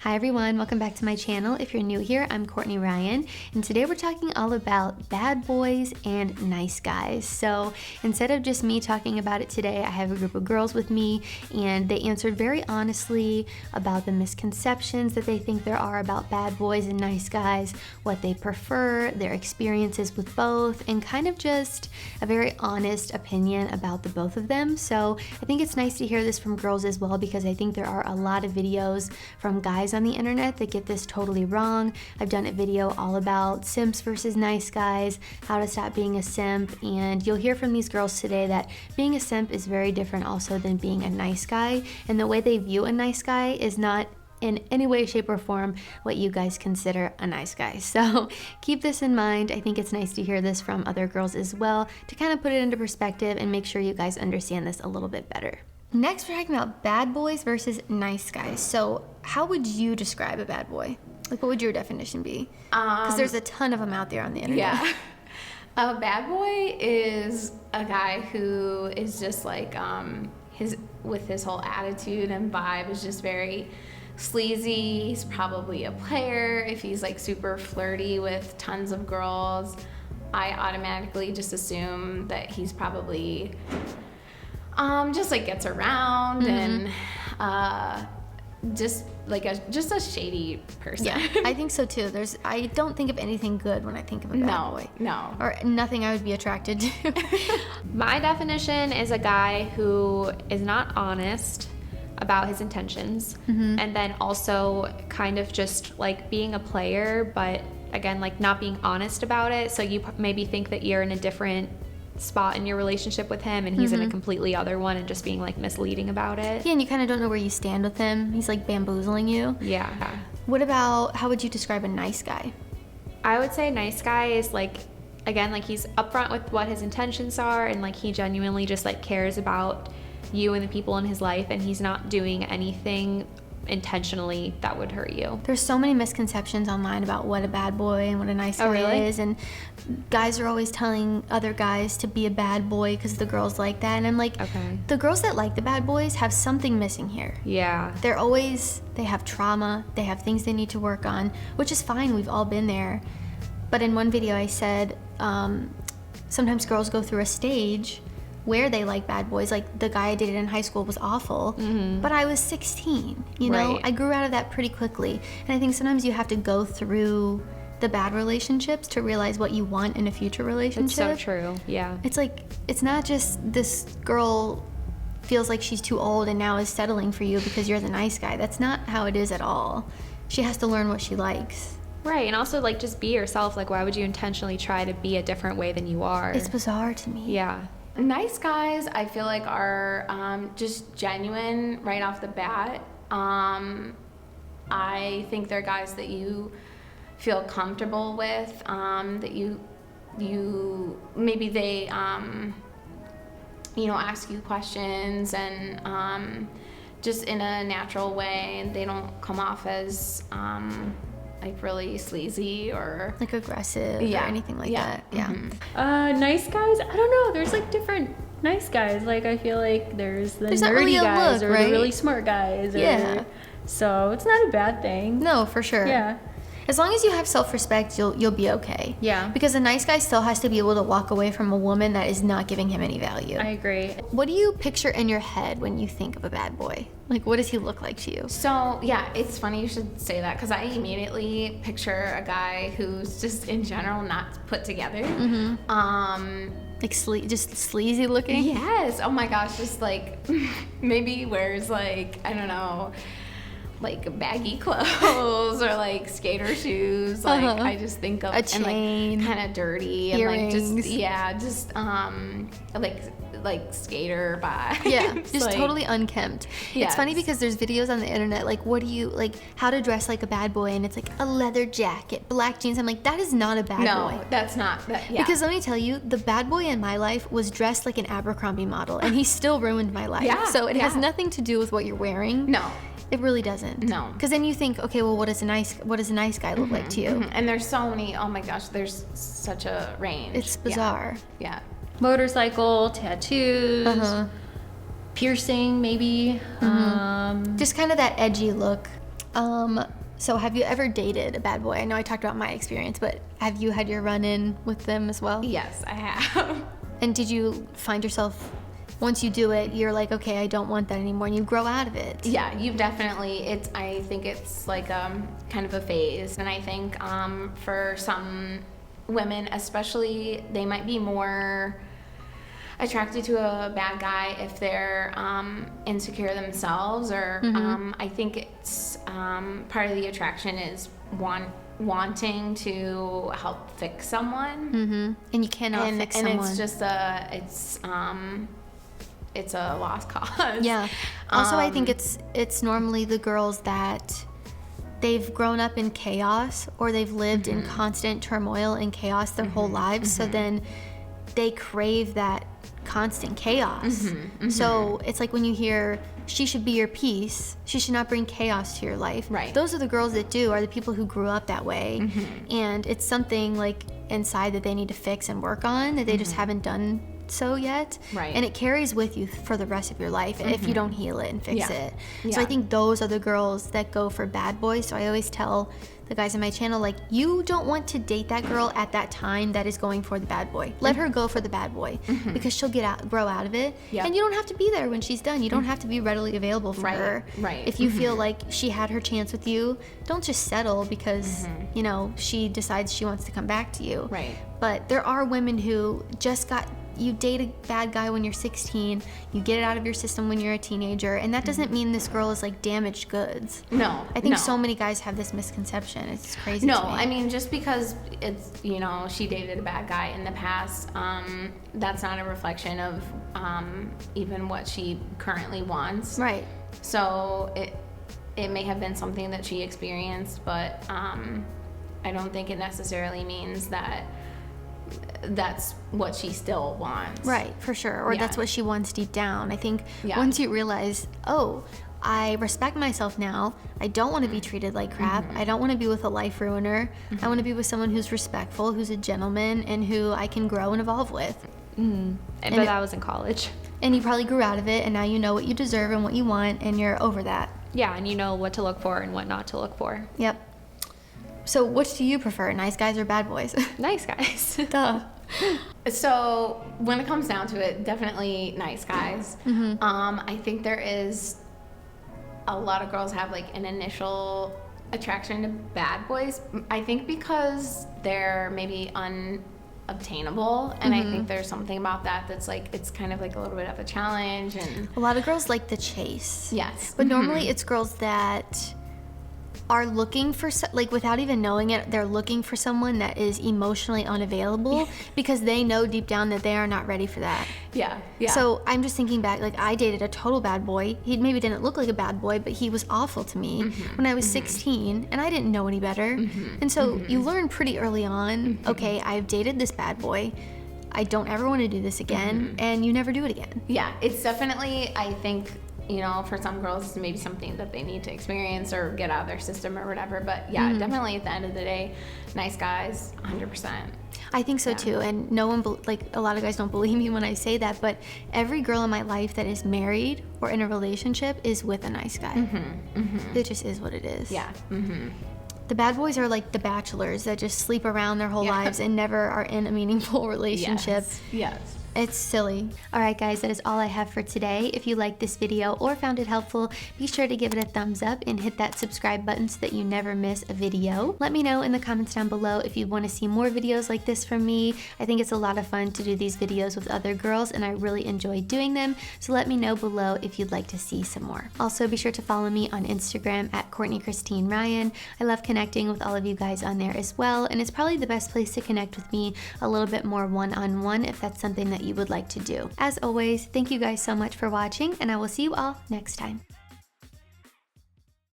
Hi everyone, welcome back to my channel. If you're new here, I'm Courtney Ryan, and today we're talking all about bad boys and nice guys. So instead of just me talking about it today, I have a group of girls with me, and they answered very honestly about the misconceptions that they think there are about bad boys and nice guys, what they prefer, their experiences with both, and kind of just a very honest opinion about the both of them. So I think it's nice to hear this from girls as well, because I think there are a lot of videos from guys on the internet that get this totally wrong. I've done a video all about simps versus nice guys, how to stop being a simp, and you'll hear from these girls today that being a simp is very different also than being a nice guy, and the way they view a nice guy is not in any way, shape, or form what you guys consider a nice guy. So keep this in mind. I think it's nice to hear this from other girls as well, to kind of put it into perspective and make sure you guys understand this a little bit better. Next, we're talking about bad boys versus nice guys. So how would you describe a bad boy? Like, what would your definition be? Because there's a ton of them out there on the internet. Yeah. A bad boy is a guy who is just like, his whole attitude and vibe is just very sleazy. He's probably a player. If he's like super flirty with tons of girls, I automatically just assume that he's probably just like gets around and just a shady person. Yeah, I think so too. I don't think of anything good when I think of a bad boy. No. Or nothing I would be attracted to. My definition is a guy who is not honest about his intentions, and then also kind of just like being a player, but again, like not being honest about it. So you maybe think that you're in a different spot in your relationship with him and he's in a completely other one, and just being like misleading about it. Yeah, and you kind of don't know where you stand with him. He's like bamboozling you. Yeah. What about, how would you describe a nice guy? I would say nice guy is like, again, like he's upfront with what his intentions are, and like he genuinely just like cares about you and the people in his life, and he's not doing anything intentionally that would hurt you. There's so many misconceptions online about what a bad boy and what a nice guy is, and guys are always telling other guys to be a bad boy because the girls like that, and I'm like, Okay. The girls that like the bad boys have something missing here. Yeah. They have trauma, they have things they need to work on, which is fine, we've all been there. But in one video I said, sometimes girls go through a stage where they like bad boys. Like the guy I dated in high school was awful, but I was 16, you know? Right. I grew out of that pretty quickly. And I think sometimes you have to go through the bad relationships to realize what you want in a future relationship. It's so true, yeah. It's like, it's not just this girl feels like she's too old and now is settling for you because you're the nice guy. That's not how it is at all. She has to learn what she likes. Right, and also like just be yourself. Like, why would you intentionally try to be a different way than you are? It's bizarre to me. Yeah. Nice guys, I feel like, are just genuine right off the bat. I think they're guys that you feel comfortable with, that you maybe they ask you questions and just in a natural way, and they don't come off as like really sleazy or like aggressive or anything like that. Yeah. Nice guys, I don't know, there's like different nice guys. Like I feel like there's not nerdy really a guys look, or right? the really smart guys. Yeah. So it's not a bad thing. No, for sure. Yeah. As long as you have self-respect, you'll be okay. Yeah. Because a nice guy still has to be able to walk away from a woman that is not giving him any value. I agree. What do you picture in your head when you think of a bad boy? Like, what does he look like to you? So, yeah, it's funny you should say that, because I immediately picture a guy who's just in general not put together. Like just sleazy looking? Yes. Oh my gosh, just like maybe wears like, I don't know, like baggy clothes or like skater shoes. Like I just think of a chain, and like kind of dirty earrings. And like just like skater vibes. Yeah, just like, totally unkempt. It's funny because there's videos on the internet like, what do you like, how to dress like a bad boy, and it's like a leather jacket, black jeans. I'm like, that is not a bad boy. No, that's not that. Yeah. Because let me tell you, the bad boy in my life was dressed like an Abercrombie model, and he still ruined my life. Yeah, so it has nothing to do with what you're wearing. No. It really doesn't. No. Because then you think, okay, well, what does a nice guy look like to you? And there's so many. Oh my gosh, there's such a range. It's bizarre. Yeah. Motorcycle, tattoos, piercing maybe. Just kind of that edgy look. So have you ever dated a bad boy? I know I talked about my experience, but have you had your run-in with them as well? Yes, I have. And did you find yourself, once you do it, you're like, okay, I don't want that anymore, and you grow out of it? Yeah, you definitely, I think it's like kind of a phase. And I think for some women especially, they might be more attracted to a bad guy if they're insecure themselves, or I think it's part of the attraction is wanting to help fix someone. And you cannot fix someone. And it's just it's a lost cause. Yeah. Also, I think it's normally the girls that they've grown up in chaos, or they've lived in constant turmoil and chaos their whole lives, so then they crave that constant chaos. So it's like when you hear, she should be your peace, she should not bring chaos to your life. Right. Those are the girls that are the people who grew up that way. And it's something like inside that they need to fix and work on, that they just haven't done so yet. Right. And it carries with you for the rest of your life if you don't heal it and fix it. So Yeah. I think those are the girls that go for bad boys. So I always tell the guys on my channel, like, you don't want to date that girl at that time that is going for the bad boy. Let her go for the bad boy, because she'll grow out of it. Yep. And you don't have to be there when she's done. You don't have to be readily available for her. Right. If you feel like she had her chance with you, don't just settle because, you know, she decides she wants to come back to you. Right. But there are women who you date a bad guy when you're 16, you get it out of your system when you're a teenager, and that doesn't mean this girl is like damaged goods. No. I think no. so many guys have this misconception. It's crazy. No, to me. I mean, just because it's, you know, she dated a bad guy in the past, that's not a reflection of even what she currently wants. Right. So it may have been something that she experienced, but I don't think it necessarily means that that's what she still wants. Right, for sure. Or Yeah. that's what she wants deep down. I think Yeah. once you realize, oh, I respect myself now. I don't want to be treated like crap. I don't want to be with a life ruiner. I want to be with someone who's respectful, who's a gentleman, and who I can grow and evolve with. But that was in college. And you probably grew out of it, and now you know what you deserve and what you want, and you're over that. Yeah, and you know what to look for and what not to look for. Yep. So which do you prefer, nice guys or bad boys? Nice guys. Duh. So when it comes down to it, definitely nice guys. I think there is a lot of girls have like an initial attraction to bad boys. I think because they're maybe unobtainable, and I think there's something about that that's like, it's kind of like a little bit of a challenge. And A lot of girls like the chase. yes, But normally it's girls that are looking for, like, without even knowing it, they're looking for someone that is emotionally unavailable because they know deep down that they are not ready for that. yeah. So I'm just thinking back, like, I dated a total bad boy. He maybe didn't look like a bad boy, but he was awful to me when I was 16, and I didn't know any better. And so you learn pretty early on, okay, I've dated this bad boy. I don't ever want to do this again, and you never do it again. Yeah, it's definitely, I think, you know, for some girls, it's maybe something that they need to experience or get out of their system or whatever. But yeah, definitely at the end of the day, nice guys, 100%. I think so too, and no one, like, a lot of guys don't believe me when I say that, but every girl in my life that is married or in a relationship is with a nice guy. It just is what it is. Yeah. The bad boys are like the bachelors that just sleep around their whole lives and never are in a meaningful relationship. Yes. It's silly. All right, guys, that is all I have for today. If you liked this video or found it helpful, be sure to give it a thumbs up and hit that subscribe button so that you never miss a video. Let me know in the comments down below if you want to see more videos like this from me. I think it's a lot of fun to do these videos with other girls, and I really enjoy doing them, so let me know below if you'd like to see some more. Also, be sure to follow me on Instagram at Courtney Christine Ryan. I love connecting with all of you guys on there as well, and it's probably the best place to connect with me a little bit more one-on-one if that's something that you would like to do. As always, thank you guys so much for watching, and I will see you all next time.